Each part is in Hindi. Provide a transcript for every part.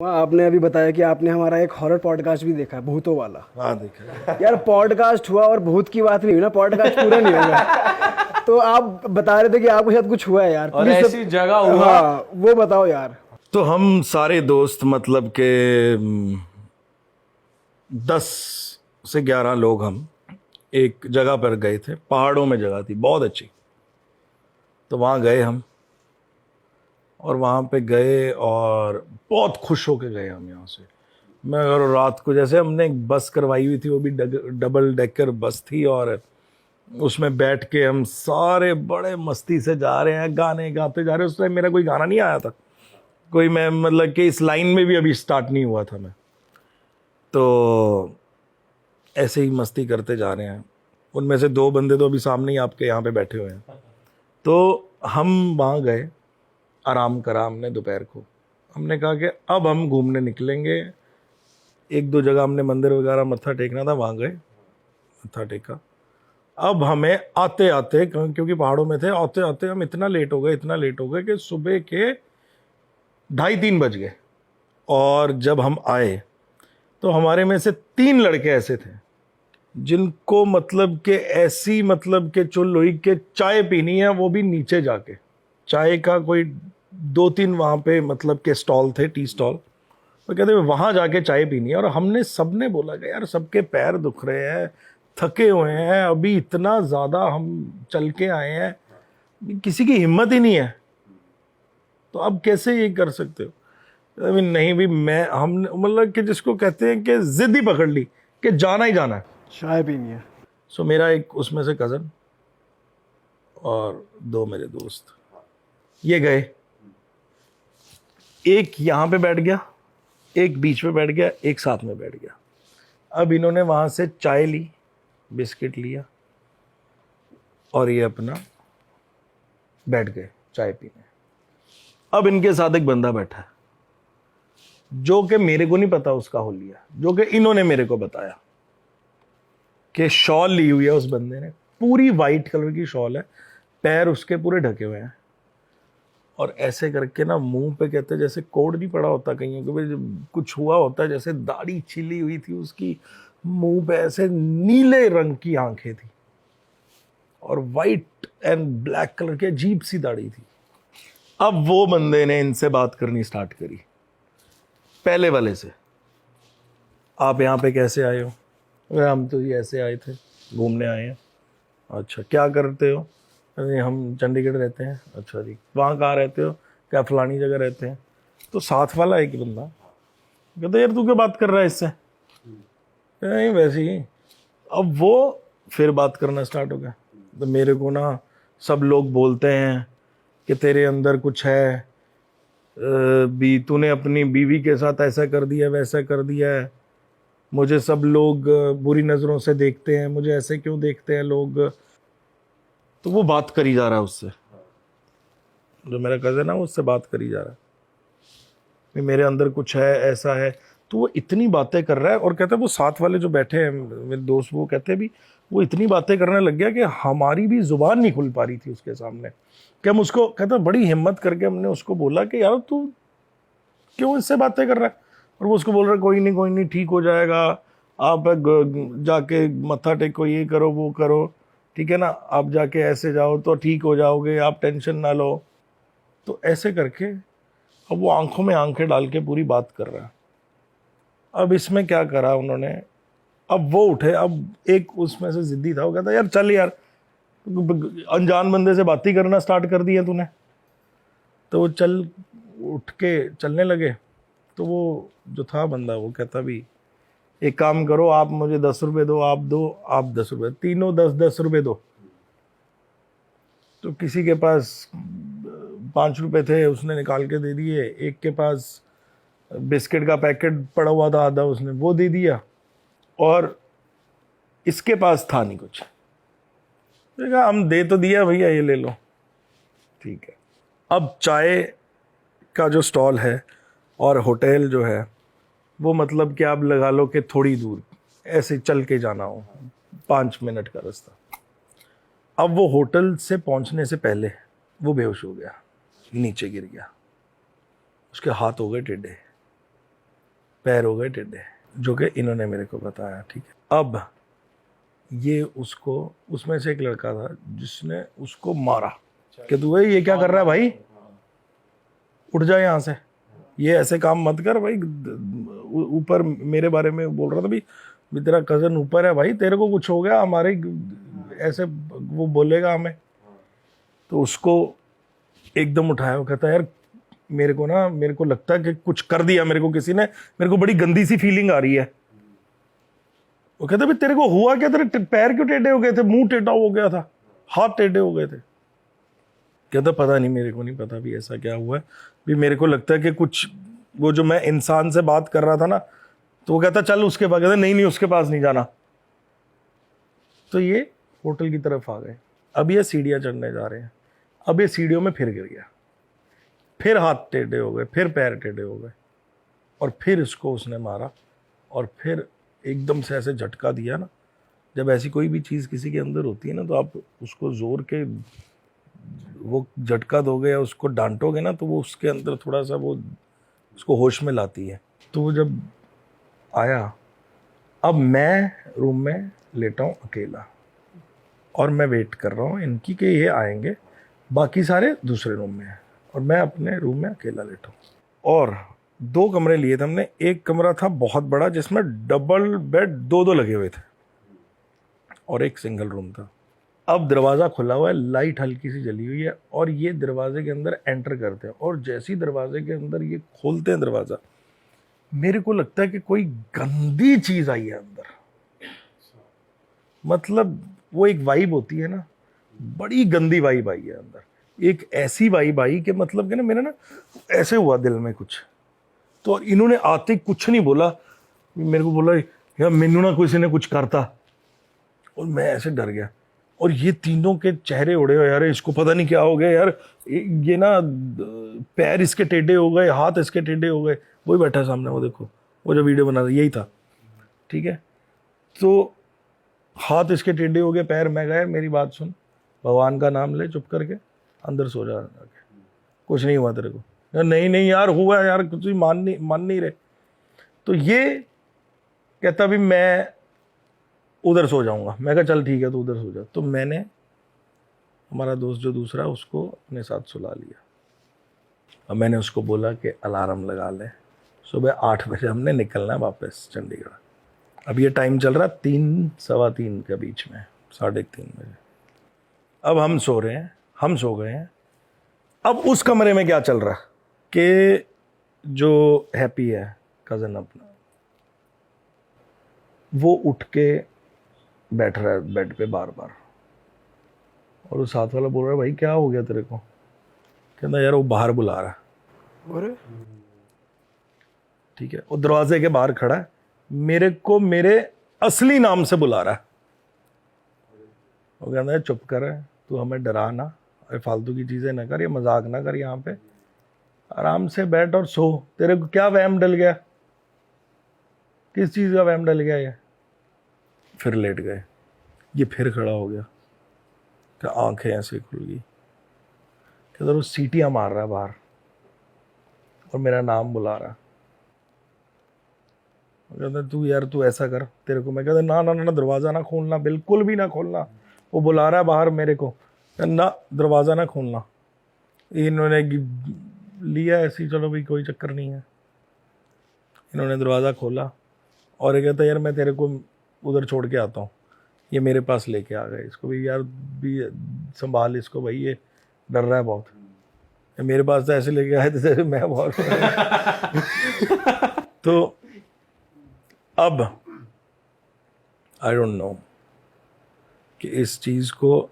आपने अभी बताया कि आपने हमारा एक हॉरर पॉडकास्ट भी देखा, भूतों वाला। हाँ देखा। यार पॉडकास्ट हुआ और भूत की बात नहीं हुई ना, पॉडकास्ट पूरा नहीं होगा। तो आप बता रहे थे कि आपके साथ कुछ हुआ है यार, और प्लीज ऐसी जगह हुआ। हाँ वो बताओ यार। तो हम सारे दोस्त मतलब के 10 से 11 लोग हम एक जगह पर गए थे। पहाड़ों में जगह थी बहुत अच्छी। तो वहाँ गए हम और वहाँ पे गए और बहुत खुश होके गए हम यहाँ से। मैं अगर रात को जैसे हमने एक बस करवाई हुई थी, वो भी डबल डेकर बस थी, और उसमें बैठ के हम सारे बड़े मस्ती से जा रहे हैं, गाने गाते जा रहे हैं। उस टाइम मेरा कोई गाना नहीं आया था, कोई मैं मतलब कि इस लाइन में भी अभी स्टार्ट नहीं हुआ था मैं। तो ऐसे ही मस्ती करते जा रहे हैं। उनमें से 2 बंदे तो अभी सामने ही आपके यहाँ पे बैठे हुए हैं। तो हम वहाँ गए, आराम करा हमने दोपहर को। हमने कहा कि अब हम घूमने निकलेंगे। 1-2 जगह हमने मंदिर वगैरह मत्था टेकना था, वहाँ गए, मत्था टेका। अब हमें आते आते, क्योंकि पहाड़ों में थे, आते आते हम इतना लेट हो गए कि सुबह के 2:30-3 बज गए। और जब हम आए तो हमारे में से 3 लड़के ऐसे थे जिनको मतलब के ऐसी मतलब के चुल हुई कि चाय पीनी है, वो भी नीचे जाके। चाय का कोई 2-3 वहाँ पे मतलब के स्टॉल थे, टी स्टॉल। तो कहते वहाँ जाके चाय पीनी है। और हमने सबने बोला कि यार सबके पैर दुख रहे हैं, थके हुए हैं, अभी इतना ज़्यादा हम चल के आए हैं, किसी की हिम्मत ही नहीं है। तो अब कैसे ये कर सकते हो? अभी नहीं भी मैं हम मतलब कि जिसको कहते हैं कि जिद ही पकड़ ली कि जाना ही जाना है, चाय पीनी है। सो मेरा एक उसमें से कज़न और 2 मेरे दोस्त ये गए। एक यहाँ पे बैठ गया, एक बीच में बैठ गया, एक साथ में बैठ गया। अब इन्होंने वहाँ से चाय ली, बिस्किट लिया और ये अपना बैठ गए चाय पीने। अब इनके साथ एक बंदा बैठा है जो कि मेरे को नहीं पता उसका होलिया, जो कि इन्होंने मेरे को बताया कि शॉल ली हुई है उस बंदे ने, पूरी वाइट कलर की शॉल है, पैर उसके पूरे ढके हुए हैं। और ऐसे करके ना मुंह पे कहते जैसे कोड नहीं पड़ा होता कहीं कि भाई कुछ हुआ होता है, जैसे दाढ़ी छिली हुई थी उसकी, मुंह पे ऐसे नीले रंग की आंखें थी और वाइट एंड ब्लैक कलर की अजीब सी दाढ़ी थी। अब वो बंदे ने इनसे बात करनी स्टार्ट करी, पहले वाले से। आप यहाँ पे कैसे आए हो? अरे हम तो ये ऐसे आए थे, घूमने आए हैं। अच्छा क्या करते हो? अरे हम चंडीगढ़ रहते हैं। अच्छा जी, वहाँ कहाँ रहते हो? क्या फलानी जगह रहते हैं। तो साथ वाला एक बंदा कहता यार तू क्या बात कर रहा है इससे? नहीं वैसे ही। अब वो फिर बात करना स्टार्ट हो गया। तो मेरे को ना सब लोग बोलते हैं कि तेरे अंदर कुछ है, भी तूने अपनी बीवी के साथ ऐसा कर दिया वैसा कर दिया है, मुझे सब लोग बुरी नज़रों से देखते हैं, मुझे ऐसे क्यों देखते हैं लोग। तो वो बात करी जा रहा है उससे, जो मेरा कज़न है वो उससे बात करी जा रहा है कि मेरे अंदर कुछ है, ऐसा है। तो वो इतनी बातें कर रहा है और कहता है वो साथ वाले जो बैठे हैं मेरे दोस्त, वो कहते हैं भी वो इतनी बातें करने लग गया कि हमारी भी जुबान नहीं खुल पा रही थी उसके सामने। कि हम उसको कहता बड़ी हिम्मत करके हमने उसको बोला कि यार तू क्यों इससे बातें कर रहा है? और वो उसको बोल रहा है कोई नहीं ठीक हो जाएगा, आप जाके मत्था टेको, ये करो वो करो, ठीक है ना, आप जाके ऐसे जाओ तो ठीक हो जाओगे, आप टेंशन ना लो। तो ऐसे करके अब वो आंखों में आंखें डाल के पूरी बात कर रहा है। अब इसमें क्या करा उन्होंने, अब वो उठे, अब एक उसमें से जिद्दी था, वो कहता यार चल यार, अनजान बंदे से बात ही करना स्टार्ट कर दी है तूने। तो वो उठ के चलने लगे। तो वो जो था बंदा वो कहता भी एक काम करो, आप मुझे 10 रुपए दो, आप दो, आप 10 रुपए, तीनों 10-10 रुपए दो। तो किसी के पास 5 रुपए थे, उसने निकाल के दे दिए। एक के पास बिस्किट का पैकेट पड़ा हुआ था आधा, उसने वो दे दिया। और इसके पास था नहीं कुछ, देखा हम दे तो दिया भैया, ये ले लो, ठीक है। अब चाय का जो स्टॉल है और होटल जो है वो मतलब कि आप लगा लो कि थोड़ी दूर ऐसे चल के जाना हो, 5 मिनट का रास्ता। अब वो होटल से पहुंचने से पहले वो बेहोश हो गया, नीचे गिर गया, उसके हाथ हो गए टेढ़े। पैर हो गए टेढ़े, जो कि इन्होंने मेरे को बताया। ठीक है, अब ये उसको, उसमें से एक लड़का था जिसने उसको मारा कि तू भाई ये क्या कर रहा है भाई, उठ जा यहाँ से, ये ऐसे काम मत कर भाई। ऊपर मेरे बारे में बोल रहा था भी तेरा कजन ऊपर है भाई, तेरे को कुछ हो गया हमारे, ऐसे वो बोलेगा हमें। तो उसको एकदम उठाया, वो कहता है यार मेरे को लगता है कि कुछ कर दिया मेरे को किसी ने, मेरे को बड़ी गंदी सी फीलिंग आ रही है। वो कहता है तेरे को हुआ क्या, तेरे पैर क्यों टेढ़े हो गए थे, मुंह टेढ़ा हो गया था, हाथ टेढ़े हो गए थे। कहता पता नहीं, मेरे को नहीं पता भी ऐसा क्या हुआ है, भी मेरे को लगता है कि कुछ, वो जो मैं इंसान से बात कर रहा था ना, तो वो कहता चल उसके पास, कहता नहीं उसके पास नहीं जाना। तो ये होटल की तरफ आ गए, अब ये सीढ़ियाँ चढ़ने जा रहे हैं, अब ये सीढ़ियों में फिर गिर गया, फिर हाथ टेढ़े हो गए, फिर पैर टेढ़े हो गए, और फिर इसको उसने मारा, और फिर एकदम से ऐसे झटका दिया ना। जब ऐसी कोई भी चीज़ किसी के अंदर होती है ना, तो आप उसको जोर के वो झटका दोगे या उसको डांटोगे ना, तो वो उसके अंदर थोड़ा सा वो उसको होश में लाती है। तो वो जब आया, अब मैं रूम में लेटा हूँ अकेला, और मैं वेट कर रहा हूँ इनकी कि ये आएंगे, बाकी सारे दूसरे रूम में हैं, और मैं अपने रूम में अकेला लेटा हूँ। और 2 कमरे लिए थे हमने, एक कमरा था बहुत बड़ा जिसमें डबल बेड 2-2 लगे हुए थे, और एक सिंगल रूम था। अब दरवाज़ा खुला हुआ है, लाइट हल्की सी जली हुई है, और ये दरवाजे के अंदर एंटर करते हैं, और जैसे ही दरवाजे के अंदर ये खोलते हैं दरवाज़ा, मेरे को लगता है कि कोई गंदी चीज़ आई है अंदर। मतलब वो एक वाइब होती है ना, बड़ी गंदी वाइब आई है अंदर, एक ऐसी वाइब आई कि मतलब कि ना मेरा ना ऐसे हुआ दिल में कुछ। तो इन्होंने आते कुछ नहीं बोला, मेरे को बोला यार मैनू ना किसी ने कुछ करता, और मैं ऐसे डर गया। और ये तीनों के चेहरे उड़े हुए, यार इसको पता नहीं क्या हो गया यार, ये ना पैर इसके टेढ़े हो गए, हाथ इसके टेढ़े हो गए। वही बैठा सामने, वो देखो, वो जो वीडियो बना रहा यही था। ठीक है, तो हाथ इसके टेढ़े हो गए, पैर। मैं गया, मेरी बात सुन, भगवान का नाम ले, चुप करके अंदर सो जा, कुछ नहीं हुआ तेरे को। यार नहीं यार हुआ यार, कुछ मान नहीं रहे। तो ये कहता भी मैं उधर सो जाऊंगा। मैं कहा चल ठीक है तो उधर सो जा। तो मैंने हमारा दोस्त जो दूसरा, उसको अपने साथ सुला लिया, और मैंने उसको बोला कि अलार्म लगा ले, सुबह 8 बजे हमने निकलना है वापस चंडीगढ़। अब ये टाइम चल रहा 3-3:15 के बीच में, 3:30 बजे। अब हम सो रहे हैं, हम सो गए हैं। अब उस कमरे में क्या चल रहा कि जो हैप्पी है कज़न अपना, वो उठ के बैठ रहा है बेड पे बार बार, और वो साथ वाला बोल रहा है भाई क्या हो गया तेरे को। कहता यार वो बाहर बुला रहा है। अरे ठीक है, वो दरवाजे के बाहर खड़ा है, मेरे को मेरे असली नाम से बुला रहा है। वो कहता है चुप कर, तू हमें डरा ना, अरे फालतू की चीज़ें ना कर, ये मजाक ना कर, यहाँ पे आराम से बैठ और सो। तेरे को क्या वहम डल गया, किस चीज़ का वहम डल गया ये। फिर लेट गए, ये फिर खड़ा हो गया, क्या आंखें ऐसे खुल गई, कहता वो सीटियाँ मार रहा है बाहर, और मेरा नाम बुला रहा। कहता तू यार तू ऐसा कर, तेरे को मैं कहता ना दरवाज़ा ना खोलना, बिल्कुल भी ना खोलना, वो बुला रहा है बाहर मेरे को, ना दरवाज़ा ना खोलना। इन्होंने लिया ऐसी, चलो भाई कोई चक्कर नहीं है। इन्होंने दरवाज़ा खोला, और ये कहता यार मैं तेरे को उधर छोड़ के आता हूँ। ये मेरे पास लेके आ गए इसको, भी यार भी संभाल इसको भाई, ये डर रहा है बहुत। मेरे पास तो ऐसे लेके आए थे जैसे मैं बहुत तो अब आई डोंट नो कि इस चीज़ को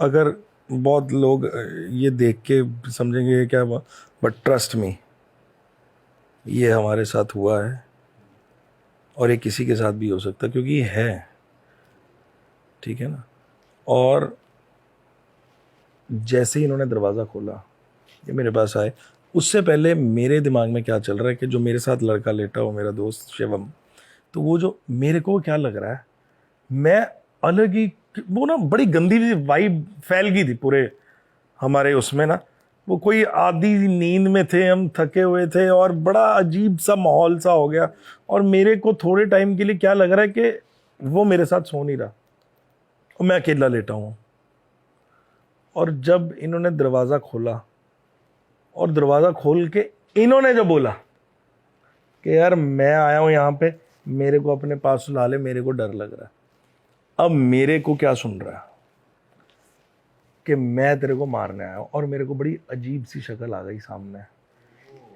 अगर बहुत लोग ये देख के समझेंगे क्या, बट ट्रस्ट मी, ये हमारे साथ हुआ है, और ये किसी के साथ भी हो सकता है, क्योंकि ये है। ठीक है ना। और जैसे ही इन्होंने दरवाज़ा खोला, ये मेरे पास आए, उससे पहले मेरे दिमाग में क्या चल रहा है कि जो मेरे साथ लड़का लेटा हो, मेरा दोस्त शिवम, तो वो जो मेरे को क्या लग रहा है, मैं अलग ही, वो ना बड़ी गंदी वाइब फैल गई थी पूरे हमारे उसमें ना, वो कोई आधी नींद में थे, हम थके हुए थे और बड़ा अजीब सा माहौल सा हो गया। और मेरे को थोड़े टाइम के लिए क्या लग रहा है कि वो मेरे साथ सो नहीं रहा और मैं अकेला लेटा हूँ। और जब इन्होंने दरवाज़ा खोला और दरवाज़ा खोल के इन्होंने जो बोला कि यार मैं आया हूँ यहाँ पे, मेरे को अपने पास सुला ले, मेरे को डर लग रहा है। अब मेरे को क्या सुन रहा है कि मैं तेरे को मारने आया हूँ, और मेरे को बड़ी अजीब सी शक्ल आ गई सामने।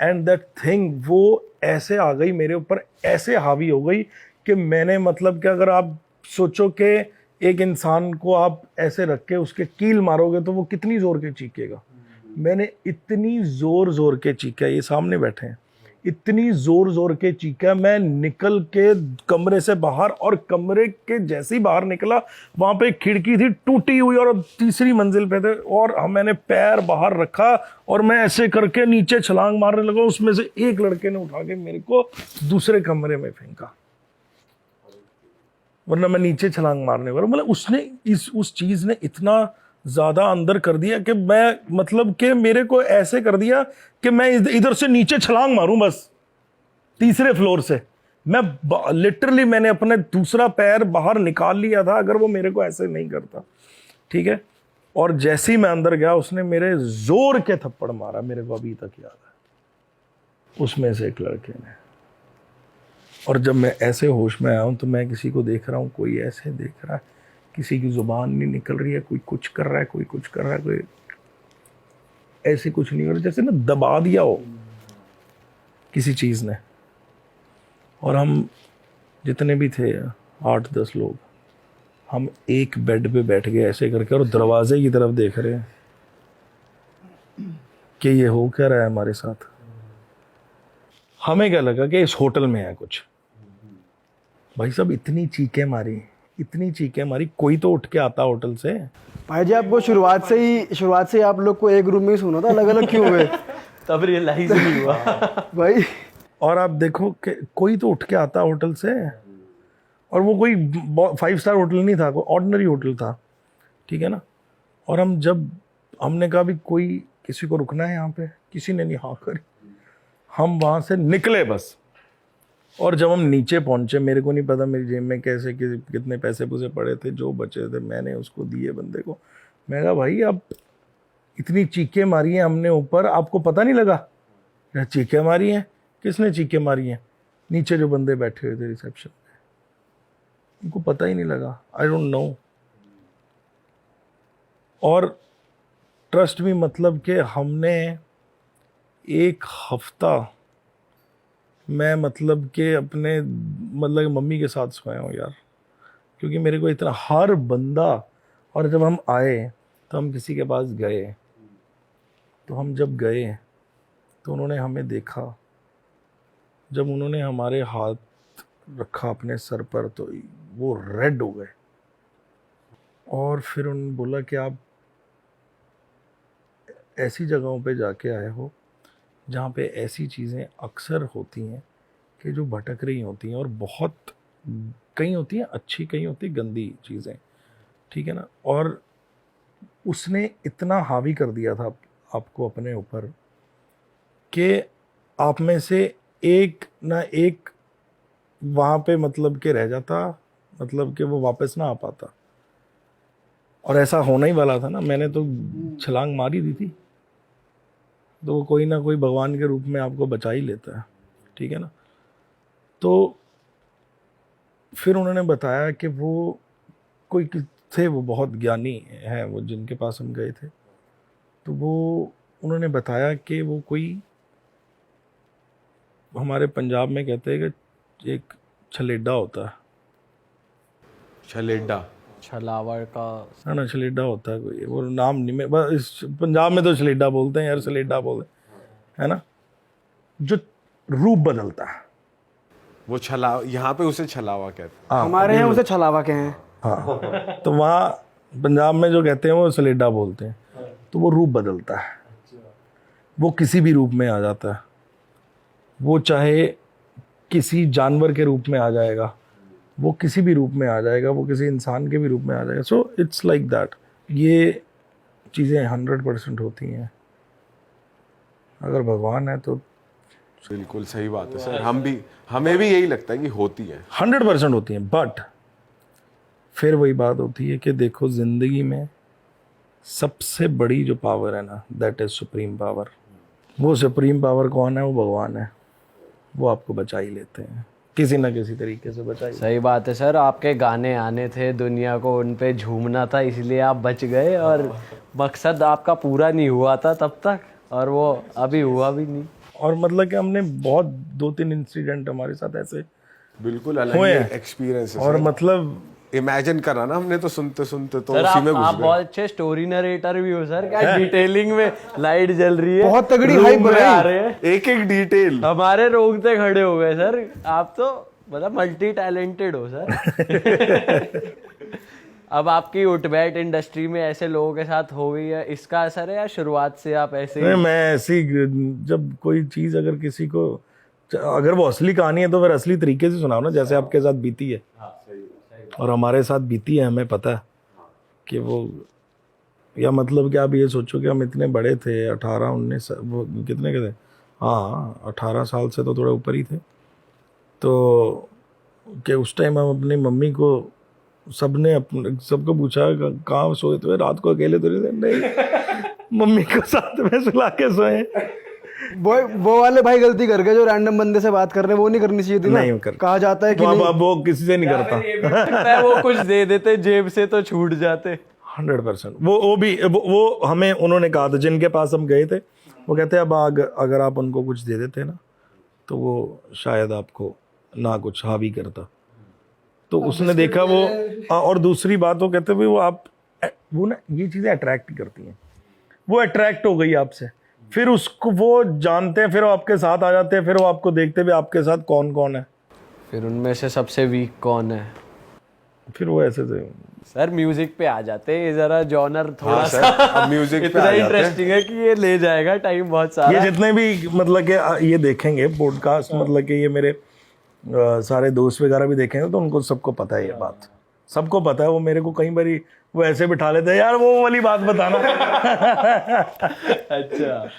एंड दैट थिंग वो ऐसे आ गई मेरे ऊपर, ऐसे हावी हो गई कि मैंने, मतलब कि अगर आप सोचो कि एक इंसान को आप ऐसे रख के उसके कील मारोगे तो वो कितनी जोर के चीखेगा। मैंने इतनी जोर के चीखा, ये सामने बैठे हैं, इतनी जोर के चीखा। मैं निकल के कमरे से बाहर, और कमरे के जैसे ही बाहर निकला वहां पे एक खिड़की थी टूटी हुई और तीसरी मंजिल पे थे, और मैंने पैर बाहर रखा और मैं ऐसे करके नीचे छलांग मारने लगा। उसमें से एक लड़के ने उठा के मेरे को दूसरे कमरे में फेंका, वरना मैं नीचे छलांग मारने वाला। मतलब उसने उस चीज ने इतना ज्यादा अंदर कर दिया कि मैं, मतलब कि मेरे को ऐसे कर दिया कि मैं इधर से नीचे छलांग मारूं बस, तीसरे फ्लोर से। मैं लिटरली मैंने अपने दूसरा पैर बाहर निकाल लिया था अगर वो मेरे को ऐसे नहीं करता, ठीक है। और जैसे ही मैं अंदर गया उसने मेरे जोर के थप्पड़ मारा, मेरे को अभी तक याद है, उसमें से एक लड़के ने। और जब मैं ऐसे होश में आया हूं तो मैं किसी को देख रहा हूं, कोई ऐसे देख रहा है, किसी की जुबान नहीं निकल रही है, कोई कुछ कर रहा है, कोई कुछ कर रहा है, कोई ऐसे कुछ नहीं हो रहा, जैसे ना दबा दिया हो किसी चीज ने। और हम जितने भी थे 8-10 लोग, हम एक बेड पे बैठ गए ऐसे करके और दरवाजे की तरफ देख रहे हैं कि ये हो क्या रहा है हमारे साथ। हमें क्या लगा कि इस होटल में है कुछ। भाई साहब इतनी चीखें मारी, कोई तो उठ के आता होटल से। भाई जी आपको शुरुआत से ही आप लोग को एक रूम में ही सोना था, अलग अलग क्यों हुए? तब रियलाइज नहीं हुआ भाई और आप देखो कि कोई तो उठ के आता होटल से, और वो कोई 5 स्टार होटल नहीं था, कोई ऑर्डिनरी होटल था, ठीक है ना। और हमने कहा भी कोई किसी को रुकना है यहाँ पे, किसी ने नहीं हाँ करी। हम वहाँ से निकले बस। और जब हम नीचे पहुंचे, मेरे को नहीं पता मेरी जेब में कैसे कितने पैसे पूसे पड़े थे, जो बचे थे मैंने उसको दिए बंदे को। मैं कहा भाई अब इतनी चीखें मारी हैं हमने ऊपर, आपको पता नहीं लगा? चीखें मारी हैं, किसने चीखें मारी हैं? नीचे जो बंदे बैठे हुए थे रिसेप्शन पे, उनको पता ही नहीं लगा। I don't know. और ट्रस्ट भी, मतलब कि हमने एक हफ्ता, मैं मतलब कि अपने, मतलब मम्मी के साथ सोया हूँ यार, क्योंकि मेरे को इतना हर बंदा। और जब हम आए तो हम किसी के पास गए, तो हम जब गए तो उन्होंने हमें देखा, जब उन्होंने हमारे हाथ रखा अपने सर पर तो वो रेड हो गए। और फिर उन्होंने बोला कि आप ऐसी जगहों पे जाके आए हो जहाँ पे ऐसी चीज़ें अक्सर होती हैं कि जो भटक रही होती हैं, और बहुत कई होती हैं अच्छी, कई होती गंदी चीज़ें, ठीक है ना। और उसने इतना हावी कर दिया था आपको अपने ऊपर कि आप में से एक ना एक वहाँ पे मतलब के रह जाता, मतलब कि वो वापस ना आ पाता। और ऐसा होना ही वाला था ना, मैंने तो छलांग मारी दी थी, तो कोई ना कोई भगवान के रूप में आपको बचा ही लेता है, ठीक है ना। तो फिर उन्होंने बताया कि वो कोई थे, वो बहुत ज्ञानी हैं, वो जिनके पास हम गए थे, तो वो उन्होंने बताया कि वो कोई, हमारे पंजाब में कहते हैं कि एक छलेडा होता है, छलावर का है ना, छलेडा होता है कोई, वो नाम नहीं, मैं बस इस पंजाब में तो छलेडा बोलते हैं यार, छलेडा बोलते है ना, जो रूप बदलता है। वो छला, यहाँ पे उसे छलावा कहते हैं। हाँ, हमारे यहाँ उसे छलावा के हैं। हाँ, तो वहाँ पंजाब में जो कहते हैं वो छलेडा बोलते हैं। तो वो रूप बदलता है, वो किसी भी रूप में आ जाता है, वो चाहे किसी जानवर के रूप में आ जाएगा, वो किसी भी रूप में आ जाएगा, वो किसी इंसान के भी रूप में आ जाएगा। So it's like that. ये चीज़ें 100% होती हैं। अगर भगवान है तो बिल्कुल सही बात है सर, हमें भी यही लगता है कि होती है। 100% होती हैं। बट फिर वही बात होती है कि देखो ज़िंदगी में सबसे बड़ी जो पावर है ना, दैट इज़ सुप्रीम पावर। वो सुप्रीम पावर कौन है? वो भगवान है। वो आपको बचा ही लेते हैं, किसी ना किसी तरीके से बचा ही। सही बात है सर, आपके गाने आने थे, दुनिया को उन पे झूमना था, इसलिए आप बच गए और मकसद आपका पूरा नहीं हुआ था तब तक, और वो अभी हुआ भी नहीं। और मतलब कि हमने बहुत 2-3 इंसिडेंट हमारे साथ ऐसे बिल्कुल हुए अलग हैं। एक्सपीरियंस है और सर। मतलब इमेजिन करा ना हमने, तो सुनते सुनते तो सर उसी में आप घुस बहुत गए। अच्छे स्टोरी नरेटर भी हो सर, क्या डिटेलिंग में लाइट जल रही है, बहुत तगड़ी room hype में बनाई। आ रहे हैं, एक एक डिटेल। हमारे रोंगटे खड़े हो गए सर। आप तो मतलब मल्टी टैलेंटेड हो सर। अब आपकी उठ बैठ इंडस्ट्री में ऐसे लोगों के साथ हो गई है, इसका असर है या शुरुआत से आप ऐसे ही? नहीं, मैं ऐसी जब कोई चीज़ अगर किसी को, अगर वो असली कहानी है तो फिर असली तरीके से सुनाओ ना, जैसे आपके साथ बीती है और हमारे साथ बीती है। हमें पता है कि वो, या मतलब कि आप ये सोचो कि हम इतने बड़े थे, 18-19, वो कितने के थे, हाँ 18 साल से तो थोड़े ऊपर ही थे, तो कि उस टाइम हम अपनी मम्मी को, सबने अपने सबको पूछा कहाँ सोए थे, रात को अकेले तो नहीं थे, मम्मी को साथ में सुला के सोए। वो वाले भाई गलती कर गए जो रैंडम बंदे से बात कर रहे हैं, वो नहीं करनी चाहिए थी ना। नहीं कर, कहा जाता है कि नहीं, वो किसी से नहीं करता। ये भी हो सकता है वो कुछ दे देते जेब से तो छूट जाते। 100%। वो भी वो हमें उन्होंने कहा था, जिनके पास हम गए थे, वो कहते हैं अब अगर आप उनको कुछ दे देते ना तो वो शायद आपको ना कुछ हावी करता। तो उसने देखा वो, और दूसरी बात वो कहते हैं वो आप, वो ना ये चीज़ें अट्रैक्ट करती हैं, वो अट्रैक्ट हो गई आपसे, फिर उसको वो जानते हैं, फिर वो आपके साथ आ जाते हैं, फिर वो आपको देखते भी आपके साथ कौन कौन है, फिर उनमें से सबसे वीक कौन है? फिर वो ऐसे थे। सर म्यूजिक पे आ जाते हैं, ये जरा जॉनर थोड़ा हाँ सर, सा अब म्यूजिक पे इतना आ जाते हैं। इंटरेस्टिंग है कि ये ले जाएगा टाइम बहुत सारा। ये जितने भी मतलब कि ये देखेंगे पॉडकास्ट, मतलब कि ये मेरे सारे दोस्त वगैरह भी देखेंगे तो उनको सबको पता है ये बात, सबको पता है। वो मेरे को कई बारी वो ऐसे बिठा लेते हैं, यार वो वाली बात बताना। अच्छा